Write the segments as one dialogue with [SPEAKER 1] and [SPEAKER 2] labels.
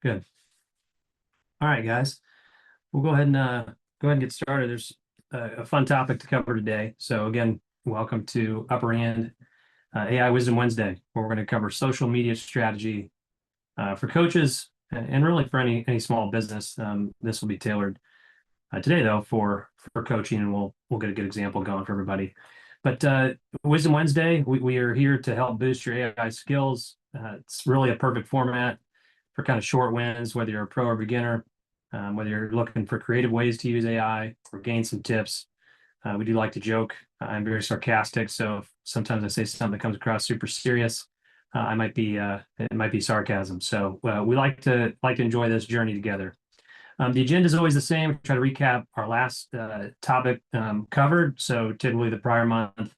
[SPEAKER 1] Good. All right, guys. We'll go ahead and get started. There's a fun topic to cover today. So again, welcome to Upper Hand AI Wisdom Wednesday, where we're going to cover social media strategy for coaches and really for any small business. This will be tailored today, though, for coaching, and we'll get a good example going for everybody. But Wisdom Wednesday, we are here to help boost your AI skills. It's really a perfect format for kind of short wins, whether you're a pro or beginner, whether you're looking for creative ways to use AI or gain some tips. We do like to joke. I'm very sarcastic, so if sometimes I say something that comes across super serious, it might be sarcasm. So we like to enjoy this journey together. The agenda is always the same. We try to recap our last topic covered, so typically the prior month.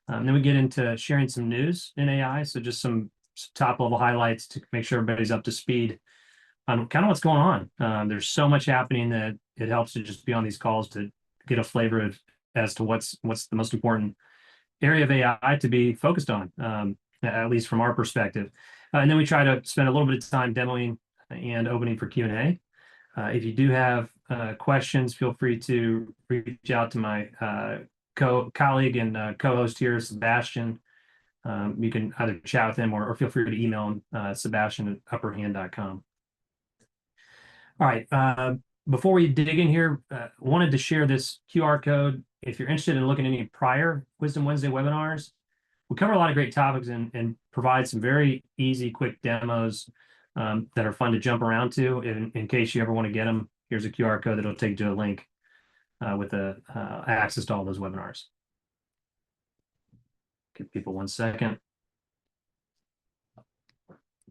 [SPEAKER 1] Then we get into sharing some news in AI, so just some top level highlights to make sure everybody's up to speed on kind of what's going on. There's so much happening that it helps to just be on these calls to get a flavor of as to what's the most important area of AI to be focused on, at least from our perspective. And then we try to spend a little bit of time demoing and opening for Q&A. If you do have questions, feel free to reach out to my colleague and co-host here, Sebastian. You can either chat with him or feel free to email him, Sebastian@upperhand.com. All right. Before we dig in here, wanted to share this QR code. If you're interested in looking at any prior Wisdom Wednesday webinars, we cover a lot of great topics and provide some very easy, quick demos that are fun to jump around to. In case you ever want to get them, here's a QR code that'll take you to a link with access to all those webinars. Give people 1 second.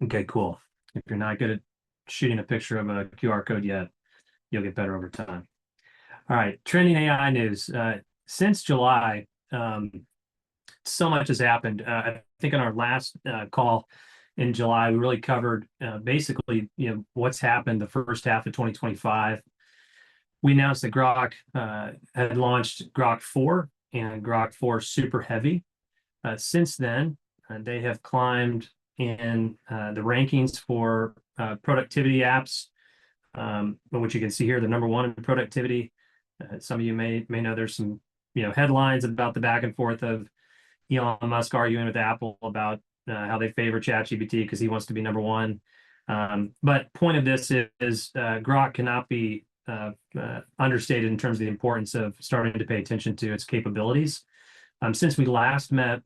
[SPEAKER 1] Okay, cool. If you're not good at shooting a picture of a QR code yet, you'll get better over time. All right, trending AI news. Since July, so much has happened. I think on our last call in July, we really covered basically, what's happened the first half of 2025. We announced that Grok had launched Grok 4 and Grok 4 Super Heavy. Since then, they have climbed in the rankings for productivity apps, which you can see here, the #1 in productivity. Some of you may know there's some headlines about the back and forth of Elon Musk arguing with Apple about how they favor ChatGPT because he wants to be #1. But point of this is Grok cannot be understated in terms of the importance of starting to pay attention to its capabilities. Since we last met,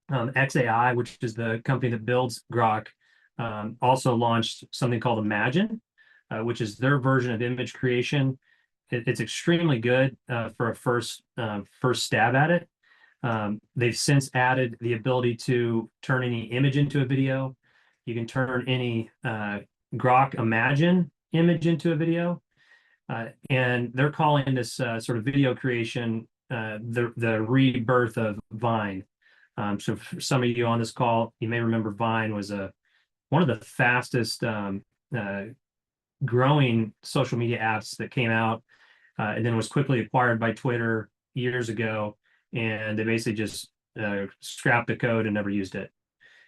[SPEAKER 1] xAI, which is the company that builds Grok, also launched something called Imagen, which is their version of image creation. It's extremely good for a first stab at it. They've since added the ability to turn any image into a video. You can turn any Grok Imagen image into a video. And they're calling this sort of video creation the rebirth of Vine. So for some of you on this call, you may remember Vine was one of the fastest growing social media apps that came out, and then was quickly acquired by Twitter years ago. And they basically just scrapped the code and never used it.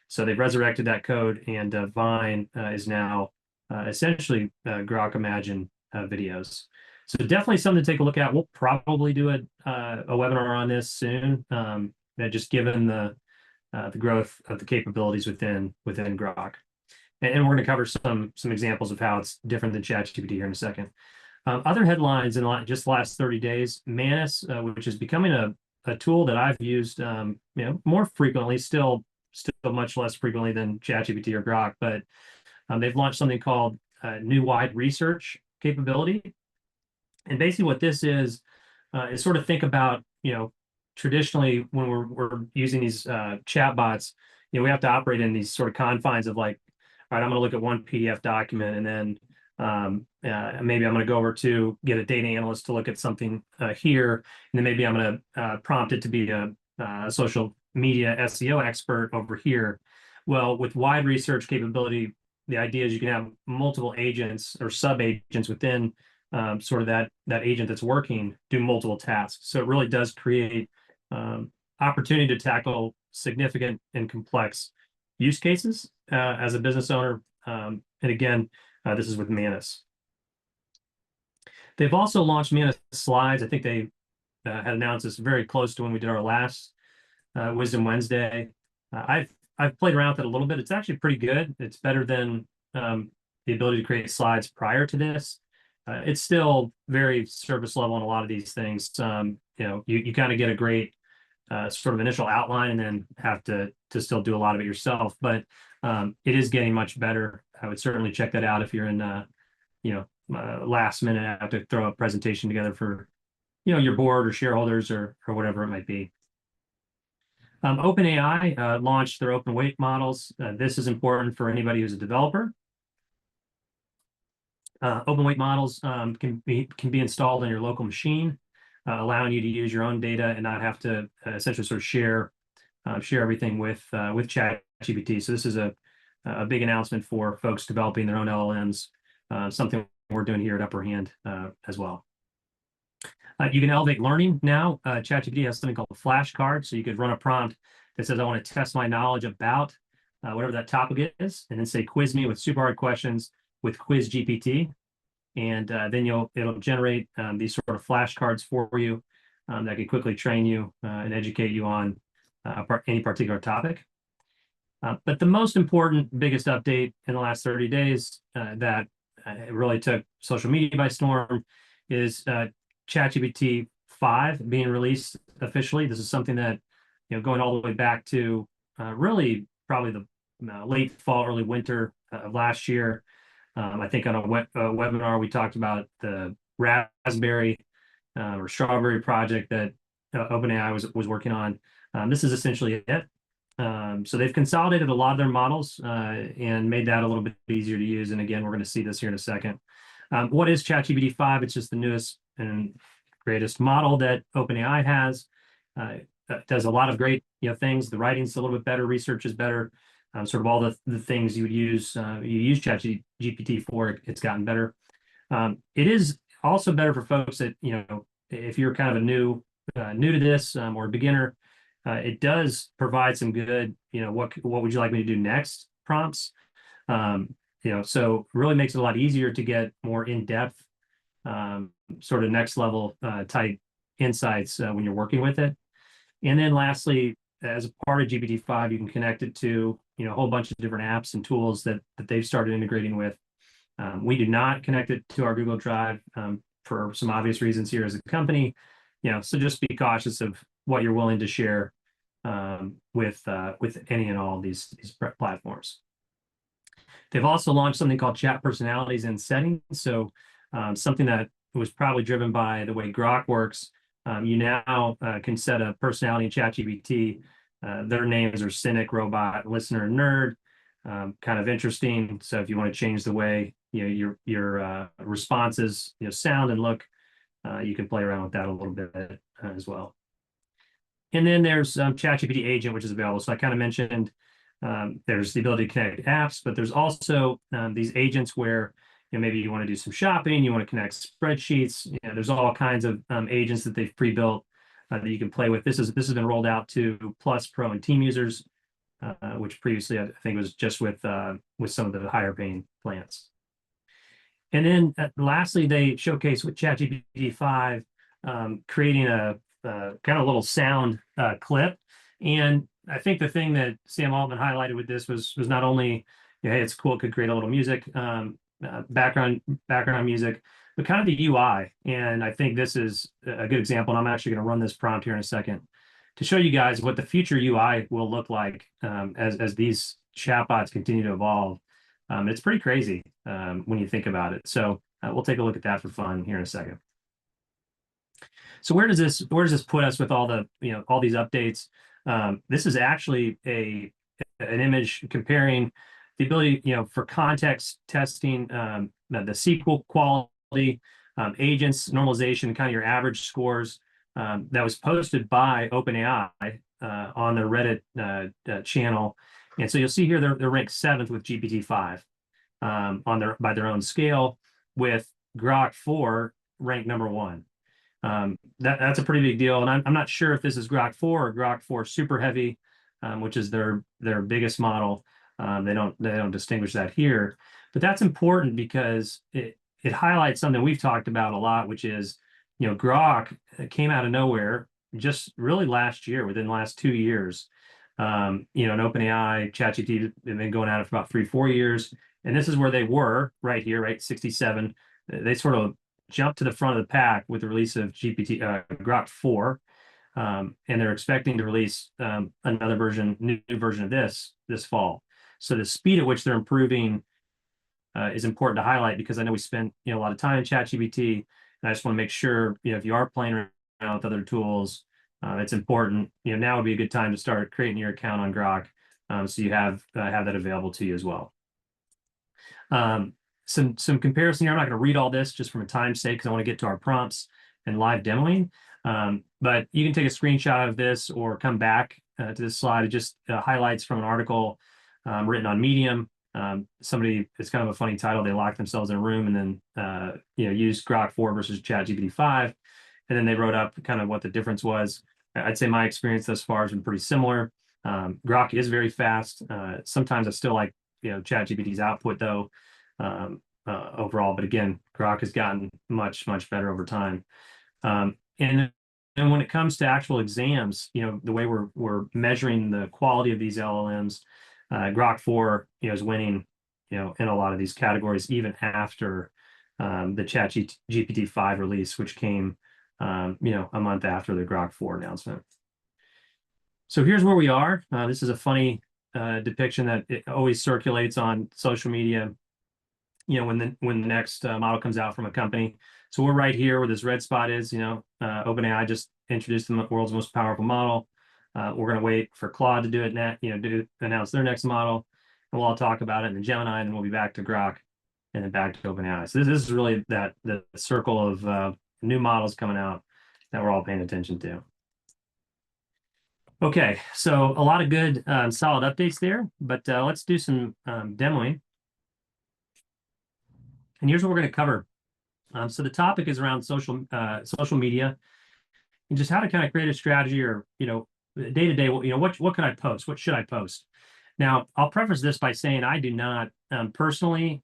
[SPEAKER 1] So they've resurrected that code, and Vine is now essentially Grok Imagen videos. So definitely something to take a look at. We'll probably do a webinar on this soon, just given the growth of the capabilities within Grok. And we're going to cover some examples of how it's different than ChatGPT here in a second. Other headlines in just the last 30 days, Manus, which is becoming a tool that I've used more frequently, still much less frequently than ChatGPT or Grok, but they've launched something called new wide research capability. And basically what this is sort of think about, traditionally when we're using these chatbots, we have to operate in these sort of confines of like, all right, I'm going to look at one PDF document, and then maybe I'm going to go over to get a data analyst to look at something here, and then maybe I'm going to prompt it to be a social media SEO expert over here. Well, with wide research capability, the idea is you can have multiple agents or sub-agents within sort of that agent that's working, do multiple tasks. So it really does create opportunity to tackle significant and complex use cases as a business owner. And again, This is with Manus. They've also launched Manus Slides. I think they had announced this very close to when we did our last Wisdom Wednesday. I've played around with it a little bit. It's actually pretty good. It's better than the ability to create slides prior to this. It's still very surface level on a lot of these things. You kind of get a great sort of initial outline and then have to still do a lot of it yourself. But it is getting much better. I would certainly check that out if you're in last minute have to throw a presentation together for your board or shareholders or whatever it might be. OpenAI launched their open weight models. This is important for anybody who's a developer. Open weight models can be installed on your local machine, allowing you to use your own data and not have to essentially sort of share everything with ChatGPT. So this is a big announcement for folks developing their own LLMs, something we're doing here at Upper Hand as well. You can elevate learning now. ChatGPT has something called a flashcard, so you could run a prompt that says, I want to test my knowledge about whatever that topic is, and then say, quiz me with super hard questions with Quiz GPT. And then it'll generate these sort of flashcards for you that can quickly train you and educate you on any particular topic. But the most important, biggest update in the last 30 days that really took social media by storm is ChatGPT 5 being released officially. This is something that, going all the way back to really probably the late fall, early winter of last year. I think on a webinar, we talked about the Raspberry or Strawberry project that OpenAI was working on. This is essentially it. So they've consolidated a lot of their models and made that a little bit easier to use. And again, we're going to see this here in a second. What is ChatGPT 5? It's just the newest and greatest model that OpenAI has. Does a lot of great things. The writing's a little bit better, research is better. Sort of all the things you would use ChatGPT for. It's gotten better. It is also better for folks that if you're kind of a new to this or a beginner. It does provide some good what would you like me to do next prompts. So really makes it a lot easier to get more in-depth sort of next level type insights when you're working with it. And then lastly, as a part of GPT-5, you can connect it to a whole bunch of different apps and tools that they've started integrating with. We do not connect it to our Google Drive for some obvious reasons here as a company. So just be cautious of what you're willing to share with any and all of these platforms. They've also launched something called Chat Personalities and Settings. So something that was probably driven by the way Grok works. You now can set a personality in ChatGPT. Their names are Cynic, Robot, Listener, Nerd. Kind of interesting. So if you want to change the way your responses sound and look, you can play around with that a little bit as well. And then there's ChatGPT Agent, which is available. So I kind of mentioned there's the ability to connect apps, but there's also these agents where maybe you want to do some shopping, you want to connect spreadsheets. There's all kinds of agents that they've pre-built that you can play with. This has been rolled out to Plus, Pro, and Team users, which previously I think was just with some of the higher paying plans. And then lastly, they showcase with ChatGPT 5 creating a kind of little sound clip. And I think the thing that Sam Altman highlighted with this was not only, hey, it's cool, it could create a little music, background music, but kind of the UI. And I think this is a good example. And I'm actually going to run this prompt here in a second to show you guys what the future UI will look like as these chatbots continue to evolve. It's pretty crazy when you think about it. So we'll take a look at that for fun here in a second. So where does this put us with all the all these updates? This is actually an image comparing the ability for context testing, the SQL quality, agents normalization, kind of your average scores that was posted by OpenAI on their Reddit channel. And so you'll see here they're ranked 7th with GPT-5 by their own scale, with Grok 4 ranked number 1. That's a pretty big deal, and I'm not sure if this is Grok 4 or Grok 4 Super Heavy, which is their biggest model. They don't distinguish that here, But that's important because it highlights something we've talked about a lot, which is, Grok came out of nowhere just really last year, within the last 2 years. And OpenAI, ChatGPT have been going at it for about 4 years. And this is where they were right here, right? 67. They sort of jumped to the front of the pack with the release of Grok 4. And they're expecting to release another new version of this fall. So the speed at which they're improving is important to highlight, because I know we spent a lot of time in ChatGPT, and I just want to make sure if you are playing around with other tools, it's important. Now would be a good time to start creating your account on Grok, so you have that available to you as well. Some comparison here. I'm not going to read all this just from a time sake, because I want to get to our prompts and live demoing. But you can take a screenshot of this or come back to this slide. It just highlights from an article written on Medium. It's kind of a funny title. They locked themselves in a room and then used Grok 4 versus ChatGPT 5, and then they wrote up kind of what the difference was. I'd say my experience thus far has been pretty similar. Grok is very fast. Sometimes I still like ChatGPT's output though, overall. But again, Grok has gotten much better over time. And when it comes to actual exams, the way we're measuring the quality of these LLMs, Grok 4, is winning, in a lot of these categories, even after the ChatGPT 5 release, which came, a month after the Grok 4 announcement. So here's where we are. This is a funny depiction that it always circulates on social media, when the next model comes out from a company. So we're right here where this red spot is. OpenAI just introduced the world's most powerful model. We're going to wait for Claude to do it announce their next model, and we'll all talk about it in the Gemini, and then we'll be back to Grok, and then back to OpenAI. So this is really the circle of new models coming out that we're all paying attention to. Okay, so a lot of good solid updates there, but let's do some demoing. And here's what we're going to cover. So the topic is around social media, and just how to kind of create a strategy, or day to day. What can I post? What should I post? Now, I'll preface this by saying I do not personally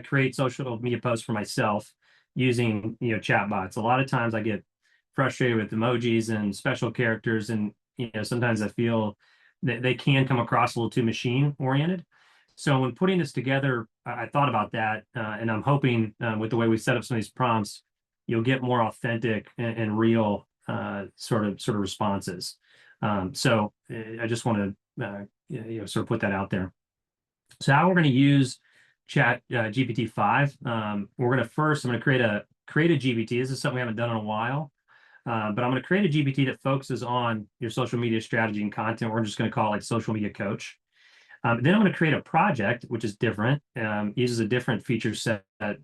[SPEAKER 1] create social media posts for myself using chatbots. A lot of times I get frustrated with emojis and special characters, and sometimes I feel that they can come across a little too machine oriented. So when putting this together, I thought about that, and I'm hoping with the way we set up some of these prompts, you'll get more authentic and real sort of responses. So I just want to sort of put that out there. So how we're going to use GPT 5, I'm going to create a GPT. This is something we haven't done in a while. But I'm going to create a GPT that focuses on your social media strategy and content. We're just going to call it like Social Media Coach. Then I'm going to create a project, which is different, uses a different feature set of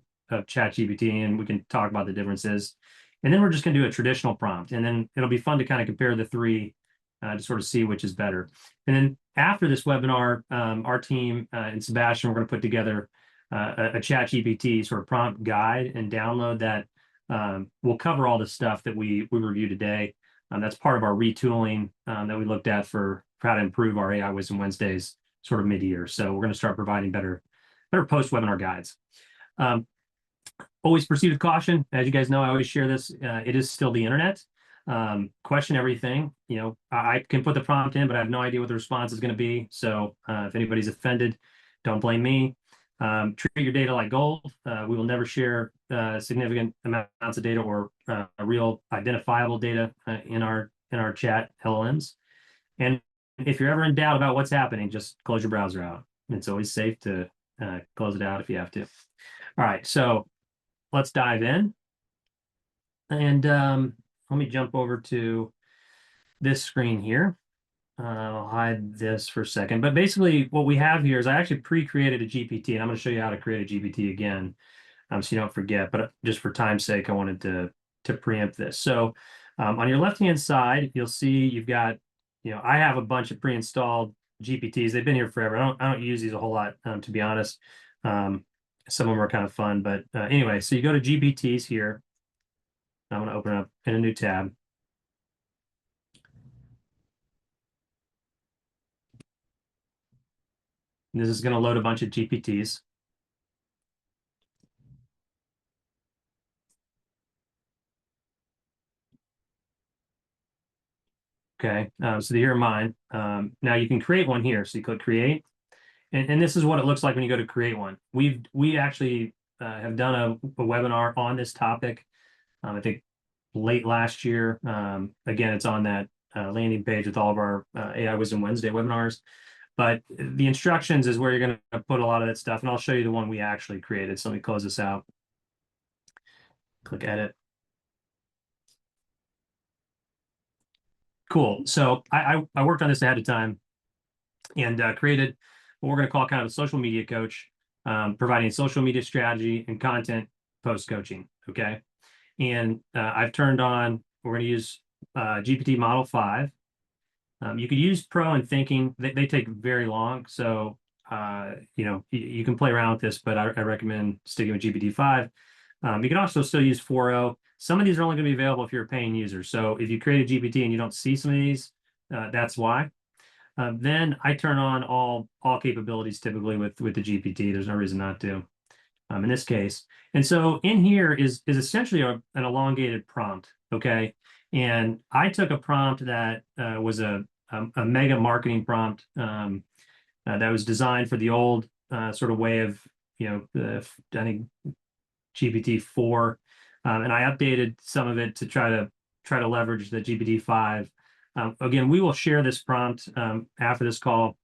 [SPEAKER 1] ChatGPT, and we can talk about the differences. And then we're just going to do a traditional prompt, and then it'll be fun to kind of compare the three to sort of see which is better. And then after this webinar, our team and Sebastian, we're going to put together a ChatGPT sort of prompt guide and download that. We'll cover all the stuff that we reviewed today. That's part of our retooling that we looked at for how to improve our AI Wisdom Wednesdays sort of mid-year. So we're going to start providing better post-webinar guides. Always proceed with caution. As you guys know, I always share this. It is still the internet. Question everything. I can put the prompt in, but I have no idea what the response is going to be. So if anybody's offended, don't blame me. Treat your data like gold. We will never share significant amounts of data or real identifiable data in our chat LLMs. And if you're ever in doubt about what's happening, just close your browser out. It's always safe to close it out if you have to. All right, so let's dive in. And let me jump over to this screen here. I'll hide this for a second. But basically what we have here is I actually pre-created a GPT, and I'm going to show you how to create a GPT again, so you don't forget. But just for time's sake, I wanted to preempt this. So on your left-hand side, you'll see you've got, I have a bunch of pre-installed GPTs. They've been here forever. I don't use these a whole lot, to be honest. Some of them are kind of fun. But anyway, so you go to GPTs here. I'm going to open up in a new tab. This is going to load a bunch of GPTs. Okay, so here are mine. Now you can create one here. So you click create, and this is what it looks like when you go to create one. We actually have done a webinar on this topic. I think late last year. Again, it's on that landing page with all of our AI Wisdom Wednesday webinars. But the instructions is where you're going to put a lot of that stuff, and I'll show you the one we actually created. So let me close this out. Click edit. Cool. So I worked on this ahead of time and created what we're going to call kind of a social media coach, providing social media strategy and content post coaching. Okay. And I've turned on, we're going to use GPT Model 5. You could use Pro and Thinking. They take very long. So, you can play around with this, but I recommend sticking with GPT-5. You can also still use 4.0. Some of these are only going to be available if you're a paying user. So if you create a GPT and you don't see some of these, that's why. Then I turn on all capabilities typically with the GPT. There's no reason not to in this case. And so in here is essentially an elongated prompt. Okay. And I took a prompt that was a mega marketing prompt that was designed for the old sort of way of, I think GPT-4. And I updated some of it to try to leverage the GPT-5. Again, we will share this prompt after this call.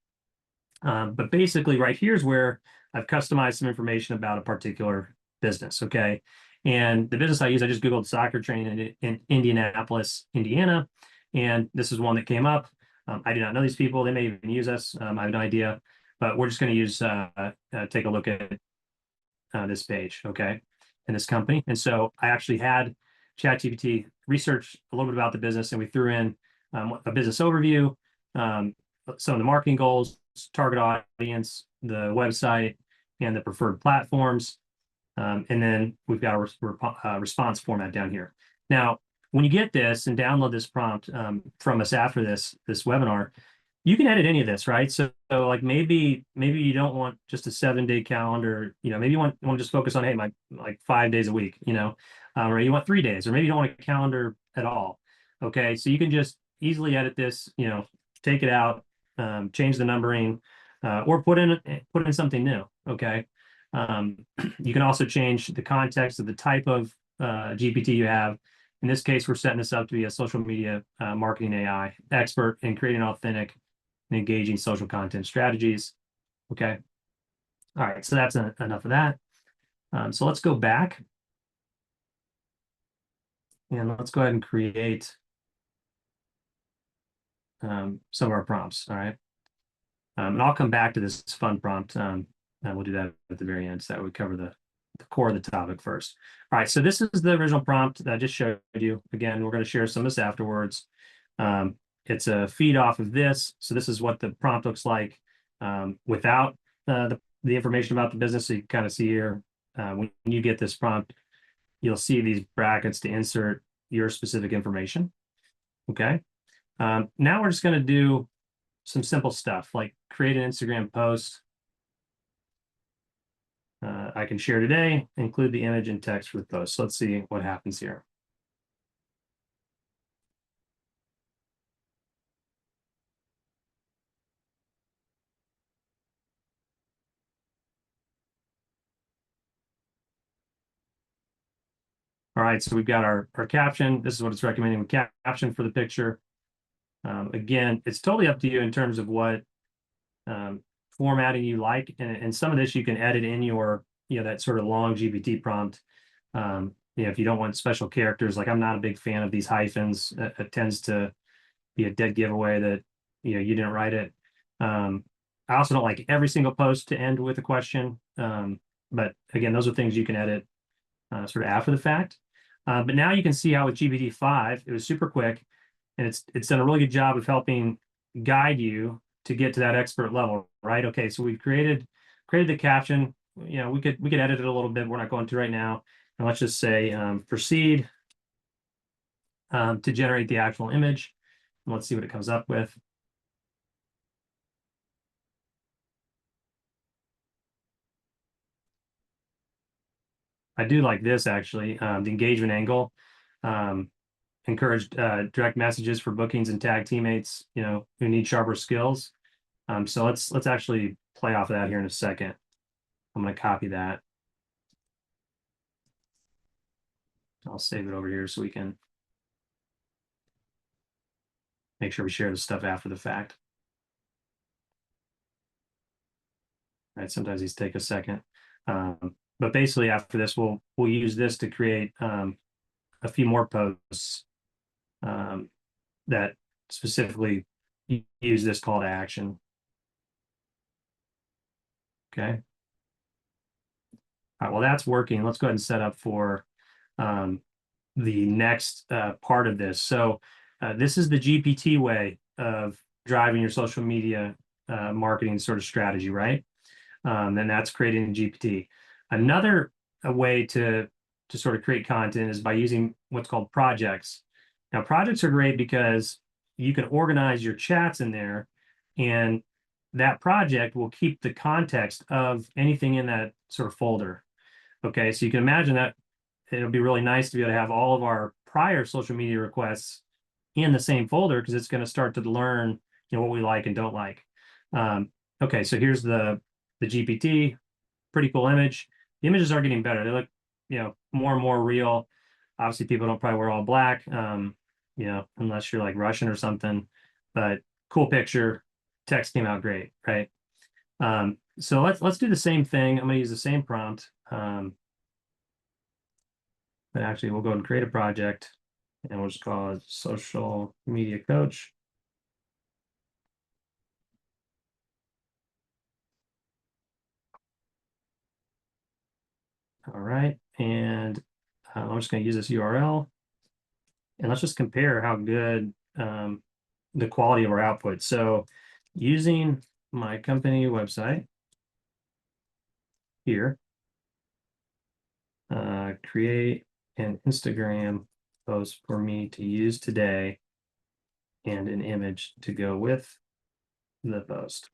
[SPEAKER 1] But basically right here's where I've customized some information about a particular business. Okay. And the business I use, I just Googled soccer training in Indianapolis, Indiana. And this is one that came up. I do not know these people. They may even use us. I have no idea. But we're just going to use, take a look at this page, okay, in this company. And so I actually had ChatGPT research a little bit about the business, and we threw in a business overview, some of the marketing goals, target audience, the website, and the preferred platforms. And then we've got a response format down here. Now, when you get this and download this prompt from us after this webinar, you can edit any of this, right? So like maybe you don't want just a 7-day calendar, maybe you want to just focus on, hey, my like 5 days a week, or you want 3 days, or maybe you don't want a calendar at all. Okay, so you can just easily edit this, take it out, change the numbering, or put in something new. Okay. You can also change the context of the type of GPT you have. In this case, we're setting this up to be a social media marketing AI expert in creating authentic and engaging social content strategies. Okay. All right. So that's enough of that. So let's go back and let's go ahead and create some of our prompts. All right. And I'll come back to this fun prompt. And we'll do that at the very end. So that would cover the core of the topic first. All right. So this is the original prompt that I just showed you. Again, we're going to share some of this afterwards. It's a feed off of this. So this is what the prompt looks like without the information about the business. So you can kind of see here, when you get this prompt, you'll see these brackets to insert your specific information. Okay. Now we're just going to do some simple stuff like create an Instagram post. I can share today, include the image and text for the post. So let's see what happens here. All right, so we've got our caption. This is what it's recommending with caption for the picture. Again, it's totally up to you in terms of what formatting you like. And some of this you can edit in your, that sort of long GPT prompt. If you don't want special characters, like I'm not a big fan of these hyphens. It tends to be a dead giveaway that, you didn't write it. I also don't like every single post to end with a question. But again, those are things you can edit sort of after the fact. But now you can see how with GPT-5, it was super quick, and it's done a really good job of helping guide you to get to that expert level, right? Okay, so we've created the caption. We could edit it a little bit. We're not going to right now. And let's just say proceed to generate the actual image. And let's see what it comes up with. I do like this actually, the engagement angle. encourage direct messages for bookings and tag teammates, who need sharper skills. So let's actually play off of that here in a second. I'm going to copy that. I'll save it over here so we can make sure we share the stuff after the fact. Right, sometimes these take a second. But basically after this, we'll use this to create a few more posts that specifically use this call to action. Okay. All right, well, that's working. Let's go ahead and set up for the next part of this. So this is the GPT way of driving your social media marketing sort of strategy, right? And that's creating GPT. Another way to sort of create content is by using what's called projects. Now, projects are great because you can organize your chats in there, and that project will keep the context of anything in that sort of folder. Okay, so you can imagine that it'll be really nice to be able to have all of our prior social media requests in the same folder, because it's going to start to learn, what we like and don't like. Okay, so here's the GPT, pretty cool image. The images are getting better. They look, more and more real. Obviously, people don't probably wear all black, unless you're like Russian or something. But cool picture. Text came out great, right? So let's do the same thing. I'm going to use the same prompt. But actually, we'll go and create a project, and we'll just call it Social Media Coach. All right, and I'm just going to use this URL, and let's just compare how good the quality of our output. So using my company website here, create an Instagram post for me to use today and an image to go with the post.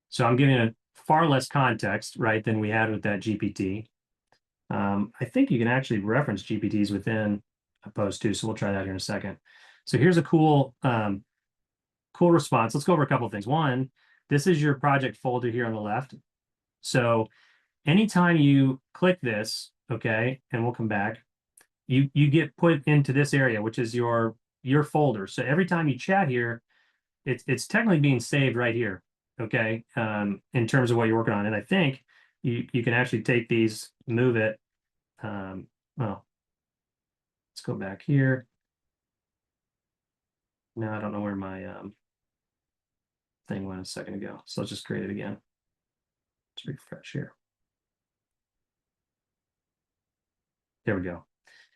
[SPEAKER 1] So I'm giving it far less context, right, than we had with that GPT. I think you can actually reference GPTs within a post too, so we'll try that here in a second. So here's a cool response. Let's go over a couple of things. One, this is your project folder here on the left. So anytime you click this, okay, and we'll come back, you get put into this area, which is your folder. So every time you chat here, it's technically being saved right here, okay, in terms of what you're working on. And I think you can actually take these, move it. Well, let's go back here. Now I don't know where my thing went a second ago. So let's just create it again. Let's refresh here. There we go.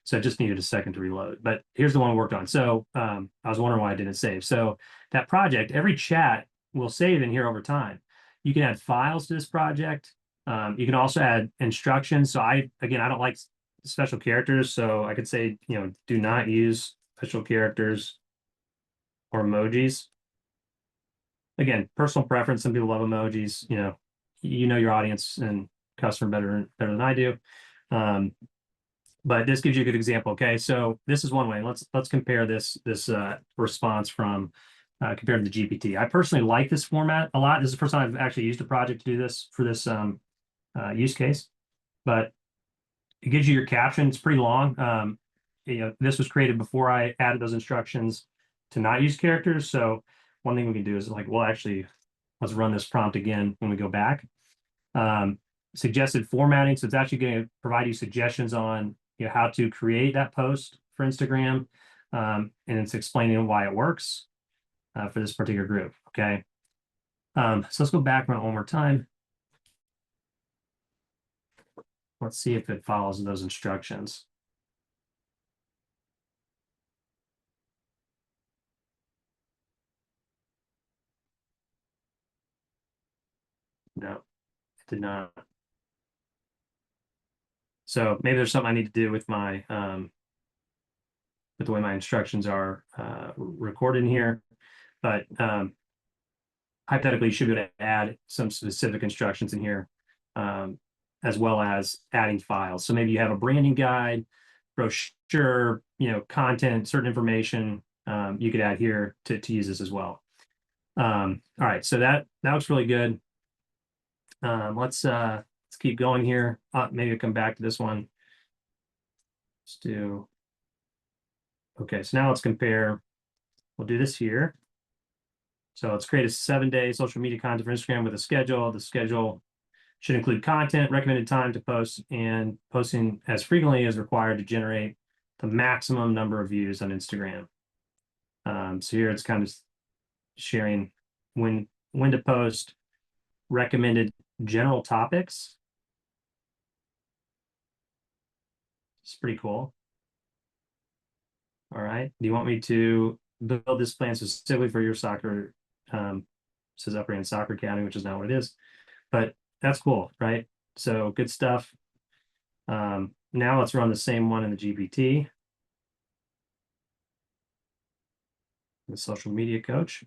[SPEAKER 1] So I just needed a second to reload, but here's the one I worked on. So I was wondering why I didn't save. So that project, every chat will save in here over time. You can add files to this project. You can also add instructions. So I don't like special characters. So I could say, do not use special characters or emojis. Again, personal preference. Some people love emojis. You know your audience and customer better than I do. But this gives you a good example. Okay, so this is one way. Let's compare this response from compared to the GPT. I personally like this format a lot. This is the first time I've actually used a project to do this for this use case. But it gives you your caption. It's pretty long. This was created before I added those instructions to not use characters. So one thing we can do is let's run this prompt again when we go back. Suggested formatting. So it's actually going to provide you suggestions on how to create that post for Instagram, and it's explaining why it works for this particular group. Okay, so let's go back one more time. Let's see if it follows those instructions. No, it did not. So maybe there's something I need to do with my with the way my instructions are recorded in here. But hypothetically, you should be able to add some specific instructions in here as well as adding files. So maybe you have a branding guide, brochure, content, certain information, you could add here to use this as well. All right, so that looks really good. Let's keep going here. Maybe I'll come back to this one. Let's do. Okay, so now let's compare. We'll do this here. So let's create a 7-day social media content for Instagram with a schedule. The schedule should include content, recommended time to post, and posting as frequently as required to generate the maximum number of views on Instagram. So here it's kind of sharing when to post, recommended general topics. It's pretty cool. All right. Do you want me to build this plan specifically for your soccer? Says Upper Hand Soccer Academy, which is not what it is, but that's cool, right? So good stuff. Now let's run the same one in the GPT. The social media coach.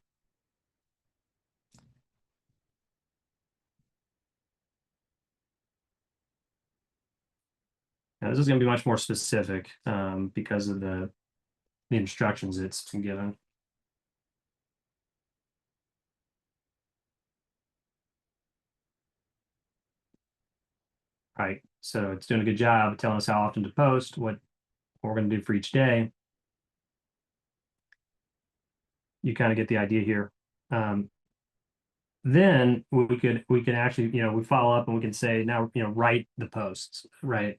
[SPEAKER 1] Now this is going to be much more specific because of the instructions it's given. All right, so it's doing a good job telling us how often to post, what we're going to do for each day. You kind of get the idea here. Then we can actually, we follow up and we can say now, write the posts, right?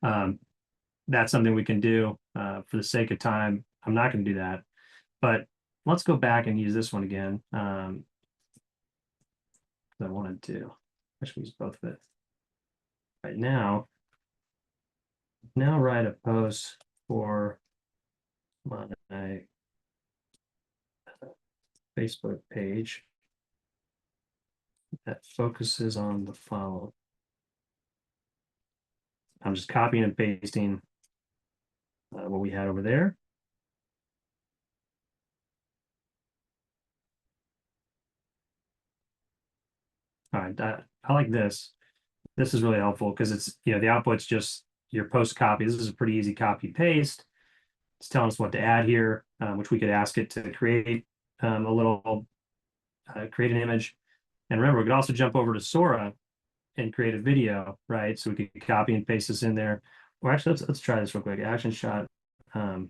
[SPEAKER 1] That's something we can do. For the sake of time, I'm not going to do that, but let's go back and use this one again. I wanted to actually use both of it. Right now write a post for my Facebook page that focuses on the following. I'm just copying and pasting what we had over there. All right, I like this. This is really helpful because it's, the output's just your post copy. This is a pretty easy copy paste. It's telling us what to add here, which we could ask it to create a little, create an image. And remember, we could also jump over to Sora and create a video, right? So we could copy and paste this in there. Or actually, let's try this real quick. Action shot. I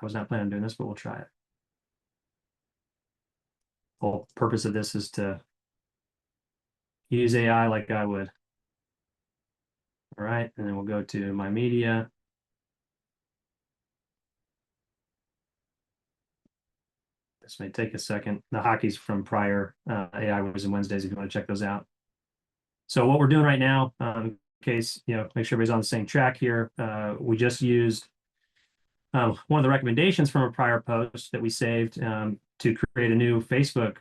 [SPEAKER 1] was not planning on doing this, but we'll try it. The whole purpose of this is to use AI like I would. All right, and then we'll go to my media. This may take a second. The hockey's from prior AI Wisdom Wednesdays if you want to check those out. So what we're doing right now, in case, make sure everybody's on the same track here. We just used one of the recommendations from a prior post that we saved to create a new Facebook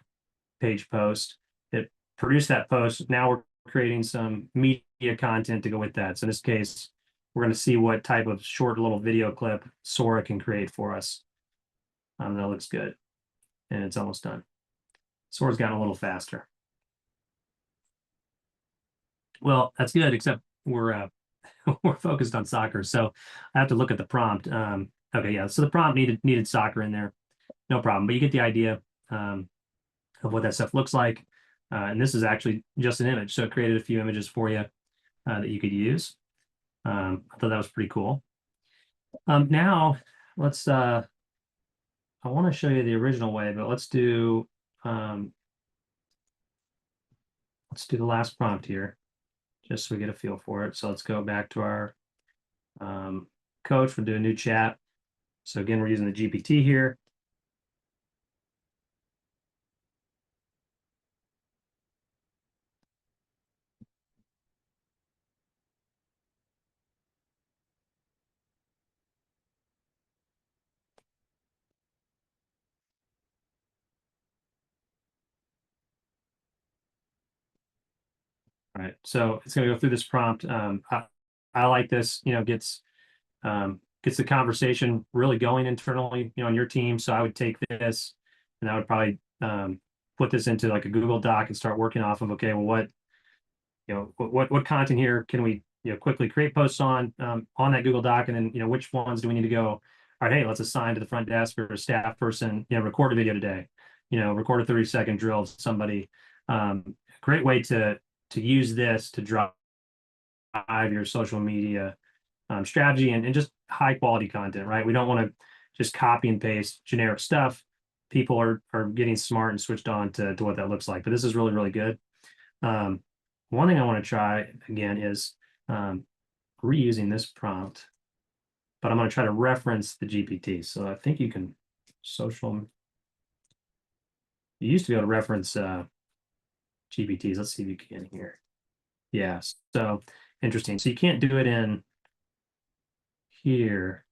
[SPEAKER 1] page post. It produced that post. Now we're creating some media content to go with that. So in this case, we're going to see what type of short little video clip Sora can create for us. That looks good. And it's almost done. Sora's gotten a little faster. Well, that's good, except we're we're focused on soccer, so I have to look at the prompt. Okay, yeah, so the prompt needed soccer in there, no problem. But you get the idea of what that stuff looks like. And this is actually just an image, so it created a few images for you that you could use. I thought that was pretty cool. Now let's. I want to show you the original way, but let's do the last prompt here, just so we get a feel for it. So let's go back to our coach. We'll do a new chat. So again, we're using the GPT here. All right, so it's going to go through this prompt. I like this, gets the conversation really going internally, on your team. So I would take this and I would probably put this into like a Google Doc and start working off of, okay, well, what content here can we, quickly create posts on that Google Doc, and then, which ones do we need to go, all right, hey, let's assign to the front desk or a staff person, record a video today, record a 30-second drill of somebody. Great way to use this to drive your social media strategy and just high quality content, right? We don't want to just copy and paste generic stuff. People are getting smart and switched on to what that looks like. But this is really, really good. One thing I want to try again is reusing this prompt, but I'm going to try to reference the GPT. So I think you can you used to be able to reference GPTs. Let's see if you can here. Yeah, so interesting. So you can't do it in here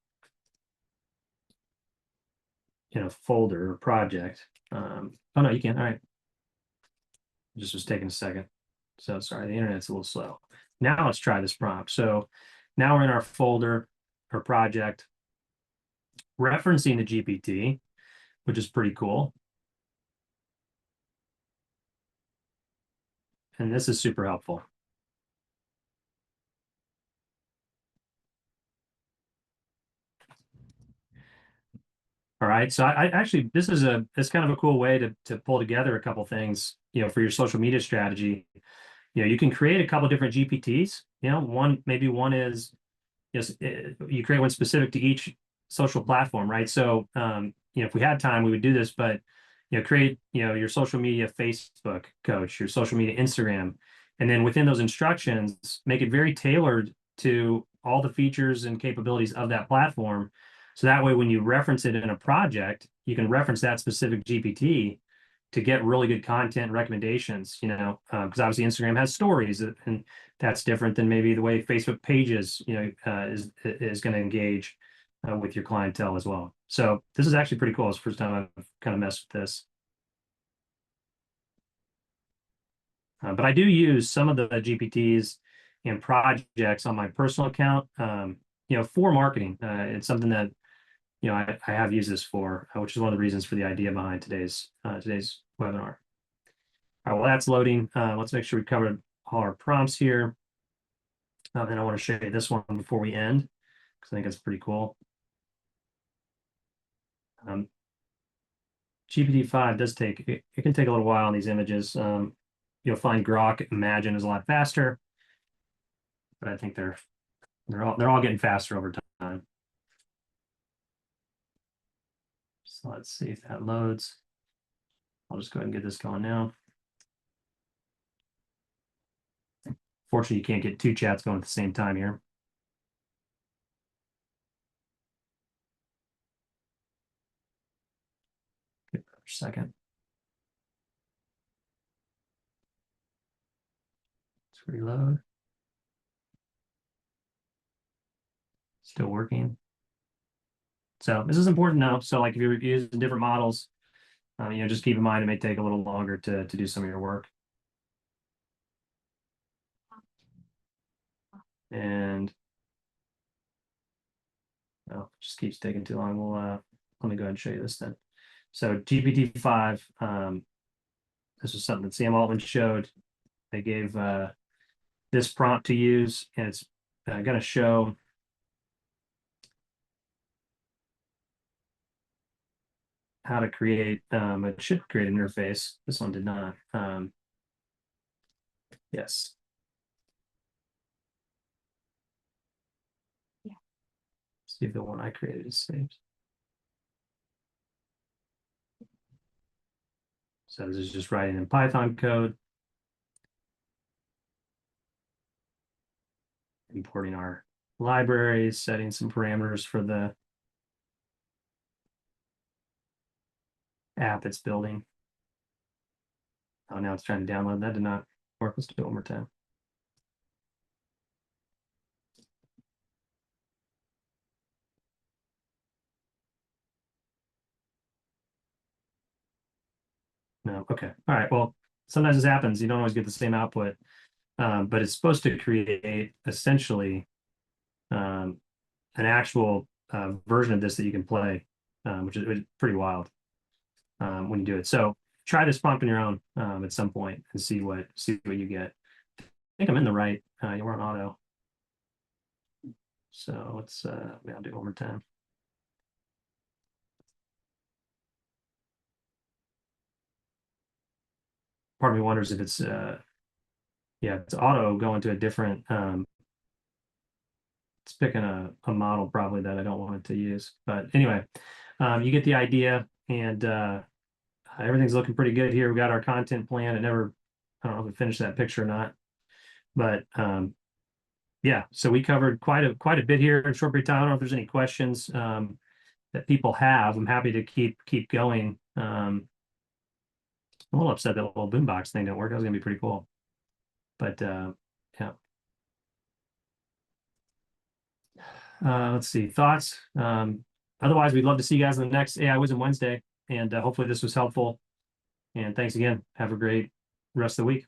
[SPEAKER 1] in a folder or project. Oh no, you can. All right. Just was taking a second. So sorry, the internet's a little slow. Now let's try this prompt. So now we're in our folder or project, referencing the GPT, which is pretty cool. And this is super helpful. All right. So I actually, it's kind of a cool way to pull together a couple things, for your social media strategy. You can create a couple different GPTs. Maybe one is, you create one specific to each social platform, right? So, if we had time, we would do this, but, create, your social media Facebook coach, your social media Instagram, and then within those instructions, make it very tailored to all the features and capabilities of that platform. So that way, when you reference it in a project, you can reference that specific GPT to get really good content recommendations, because obviously Instagram has stories, and that's different than maybe the way Facebook pages, is going to engage with your clientele as well. So this is actually pretty cool. It's the first time I've kind of messed with this. But I do use some of the GPTs in projects on my personal account, for marketing. It's something that I have used this for, which is one of the reasons for the idea behind today's webinar. All right, well, that's loading. Let's make sure we covered all our prompts here. And I want to show you this one before we end, because I think it's pretty cool. GPT-5 does it can take a little while on these images. You'll find Grok Imagine is a lot faster, but I think they're all getting faster over time. So let's see if that loads. I'll just go ahead and get this going now. Fortunately, you can't get two chats going at the same time here. Give it a second. Let's reload. Still working. So this is important now. So like if you're using different models, just keep in mind it may take a little longer to do some of your work. And no, it just keeps taking too long. Let me go ahead and show you this then. So GPT-5, this was something that Sam Altman showed. They gave this prompt to use, and it's going to show how to create, it should create an interface. This one did not. Yes. Yeah. See if the one I created is saved. So this is just writing in Python code, importing our libraries, setting some parameters for the app it's building. Oh, now it's trying to download. That did not work. Let's do it one more time. No, okay. All right. Well, sometimes this happens. You don't always get the same output, but it's supposed to create essentially an actual version of this that you can play, which is pretty wild when you do it. So try this prompt on your own at some point and see what you get. I think I'm in the right. We're on auto. So let's I'll do it one more time. Part of me wonders if it's yeah, it's auto going to a different it's picking a model probably that I don't want it to use. But anyway, you get the idea, and everything's looking pretty good here. We got our content plan. I don't know if we finished that picture or not, but yeah, so we covered quite a bit here in a short period of time. I don't know if there's any questions that people have. I'm happy to keep going. I'm a little upset that little boombox thing didn't work. That was gonna be pretty cool. But yeah. Let's see, thoughts. Otherwise, we'd love to see you guys on the next AI Wisdom Wednesday. And hopefully this was helpful. And thanks again. Have a great rest of the week.